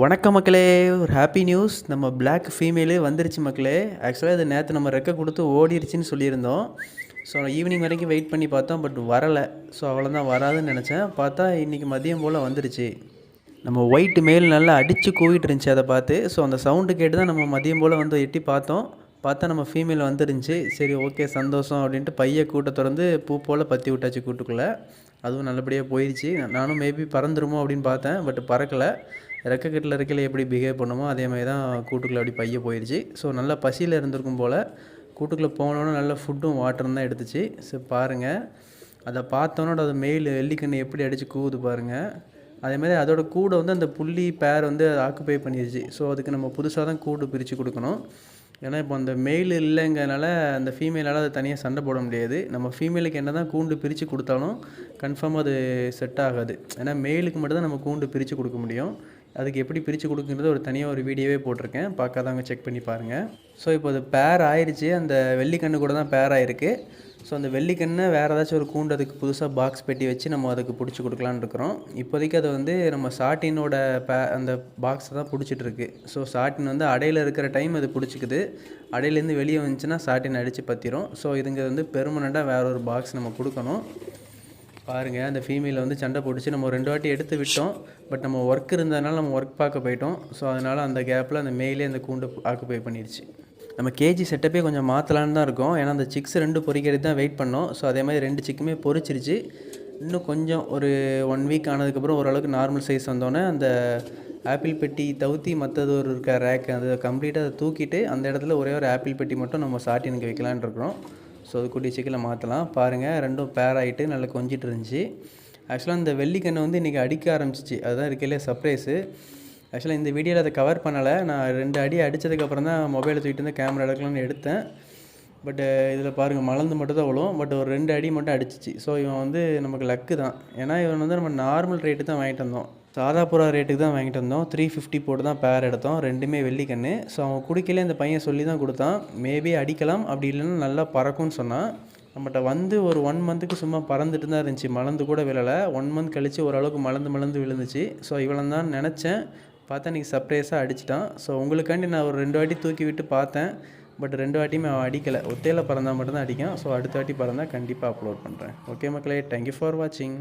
வணக்கம் மக்களே. ஒரு ஹாப்பி நியூஸ், நம்ம பிளாக் ஃபீமேலு வந்துருச்சு மக்களே. ஆக்சுவலாக இது நேற்று நம்ம ரெக்க கொடுத்து ஓடிடுச்சின்னு சொல்லியிருந்தோம். ஸோ ஈவினிங் வரைக்கும் வெயிட் பண்ணி பார்த்தோம், பட் வரலை. ஸோ அவ்வளோதான், வராதுன்னு நினச்சேன். பார்த்தா இன்றைக்கி மதியம் போல் வந்துருச்சு. நம்ம ஒயிட் மேல் நல்லா அடித்து கூவிட்டு இருந்துச்சு அதை பார்த்து. ஸோ அந்த சவுண்டு கேட்டு தான் நம்ம மதியம் போல் வந்து எட்டி பார்த்தோம். பார்த்தா நம்ம ஃபீமேல் வந்துருந்துச்சு. சரி, ஓகே, சந்தோஷம் அப்படின்ட்டு பையை கூட்ட திறந்து பூ போல் பற்றி விட்டாச்சு கூட்டுக்குள்ளே. அதுவும் நல்லபடியாக போயிடுச்சு. நானும் மேபி பறந்துருமோ அப்படின்னு பார்த்தேன், பட் பறக்கலை. ரெக்கைக்கட்டில் இருக்கையில் எப்படி பிஹேவ் பண்ணுமோ அதே மாதிரி தான் கூட்டுக்குள்ளே அப்படி பைய போயிடுச்சு. ஸோ நல்லா பசியில் இருந்திருக்கும் போல். கூட்டுக்குள்ளே போனோன்னே நல்ல ஃபுட்டும் வாட்டரும் தான் எடுத்துச்சு. ஸோ பாருங்கள், அதை பார்த்தோன்னோட அது மெயில் வெள்ளிக்கண்ணு எப்படி அடித்து கூவுது பாருங்கள். அதேமாதிரி அதோட கூடை வந்து அந்த புள்ளி பேர் வந்து ஆக்குப்பை பண்ணிடுச்சு. ஸோ அதுக்கு நம்ம புதுசாக தான் கூடு பிரித்து கொடுக்கணும். ஏன்னா இப்போ அந்த மெயில் இல்லைங்கிறனால அந்த ஃபீமேலால் அது தனியாக சண்டை போட முடியாது. நம்ம ஃபீமேலுக்கு என்ன தான் கூண்டு பிரித்து கொடுத்தாலும் கன்ஃபார்மாக அது செட் ஆகாது. ஏன்னா மெயிலுக்கு மட்டும் தான் நம்ம கூண்டு பிரித்து கொடுக்க முடியும். அதுக்கு எப்படி பிரித்து கொடுக்குறது ஒரு தனியாக ஒரு வீடியோவே போட்டிருக்கேன், பார்க்காதவங்க செக் பண்ணி பாருங்கள். ஸோ இப்போ அது பேர் ஆயிடுச்சு. அந்த வெள்ளிக்கண்ணு கூட தான் பேர் ஆகிருக்கு. ஸோ அந்த வெள்ளிக்கண்ணை வேறு ஏதாச்சும் ஒரு கூண்டு அதுக்கு புதுசாக பாக்ஸ் பெட்டி வச்சு நம்ம அதுக்கு பிடிச்சி கொடுக்கலான்னு இருக்கிறோம். இப்போதைக்கு அதை வந்து நம்ம சாட்டினோட அந்த பாக்ஸை தான் பிடிச்சிட்ருக்கு. ஸோ சாட்டின் வந்து அடையில் இருக்கிற டைம் அது பிடிச்சிக்குது. அடையிலேருந்து வெளியே வந்துச்சுன்னா சாட்டின் அடித்து பற்றிடும். ஸோ இதுங்க வந்து பெர்மனெண்ட்டாக வேறு ஒரு பாக்ஸ் நம்ம கொடுக்கணும். பாருங்கள், அந்த ஃபீமேலை வந்து சண்டை போட்டுச்சு. நம்ம 2 வாட்டி எடுத்து விட்டோம். பட் நம்ம ஒர்க் இருந்ததுனால நம்ம ஒர்க் பார்க்க போயிட்டோம். ஸோ அதனால் அந்த கேப்பில் அந்த மெயிலே அந்த கூண்டு ஆக்குப்பை பண்ணிடுச்சு. நம்ம கேஜி செட்டப்பே கொஞ்சம் மாற்றலான்னு தான் இருக்கோம். ஏன்னா அந்த சிக்ஸ் 2 பொறிக்கிறது தான் வெயிட் பண்ணோம். ஸோ அதே மாதிரி 2 சிக்குமே பொறிச்சிருச்சு. இன்னும் கொஞ்சம் ஒரு 1 வீக் ஆனதுக்கப்புறம் ஓரளவுக்கு நார்மல் சைஸ் வந்தோடனே அந்த ஆப்பிள் பெட்டி தவிர்த்தி மற்றது ஒரு இருக்க ரேக் அதை கம்ப்ளீட்டாக அதை தூக்கிட்டு அந்த இடத்துல ஒரே ஒரு ஆப்பிள் பெட்டி மட்டும் நம்ம சாட்டினுக்கு வைக்கலான்னு இருக்கிறோம். ஸோ அது கூடிய சீக்கிரம் மாற்றலாம். பாருங்கள், ரெண்டும் பேர் ஆகிட்டு நல்லா கொஞ்சிட்டு இருந்துச்சு. ஆக்சுவலாக இந்த வெள்ளிக்கண்ணை வந்து இன்றைக்கி அடிக்க ஆரம்பிச்சிச்சு. அதுதான் இருக்கையிலே சர்ப்ரைஸு. ஆக்சுவலாக இந்த வீடியோவில் அதை கவர் பண்ணலை. நான் 2 அடி அடித்ததுக்கப்புறம் தான் மொபைலை தூக்கிட்டு வந்து கேமரா எடுக்கலாம்னு எடுத்தேன். பட் இதில் பாருங்கள், மலர்ந்து மட்டும் தான் விழும். பட் ஒரு 2 அடி மட்டும் அடிச்சிச்சு. ஸோ இவன் வந்து நமக்கு லக்கு தான். ஏன்னா இவன் வந்து நம்ம நார்மல் ரேட்டு தான் வாங்கிட்டு வந்தோம். சாதாபுரா ரேட்டுக்கு தான் வாங்கிட்டு வந்தோம். 350 போட்டு தான் பேர் எடுத்தோம். 2மே வெள்ளிக்கண்ணு. ஸோ அவன் குடிக்கல, இந்த பையன் சொல்லி தான் கொடுத்தான். மேபி அடிக்கலாம், அப்படி இல்லைன்னா நல்லா பறக்கும்னு சொன்னான். நம்மகிட்ட வந்து ஒரு 1 மந்த்துக்கு சும்மா பறந்துட்டு தான் இருந்துச்சு. மலர்ந்து கூட விழலை. 1 மந்த் கழித்து ஓரளவுக்கு மலர்ந்து விழுந்துச்சு. ஸோ இவ்வளோ தான் நினச்சேன். பார்த்தா இன்றைக்கி சர்ப்ரைஸாக அடிச்சிட்டான். ஸோ உங்களுக்காண்டி நான் ஒரு 2 வாட்டி தூக்கி விட்டு பார்த்தேன். பட் 2 வாட்டியுமே அவன் அடிக்கலை. ஒத்தையில் பறந்தால் மட்டும்தான் அடிக்கும். ஸோ அடுத்த வாட்டி பறந்தால் கண்டிப்பாக அப்லோட் பண்ணுறேன். ஓகே மக்களே, தேங்க்யூ ஃபார் வாட்சிங்.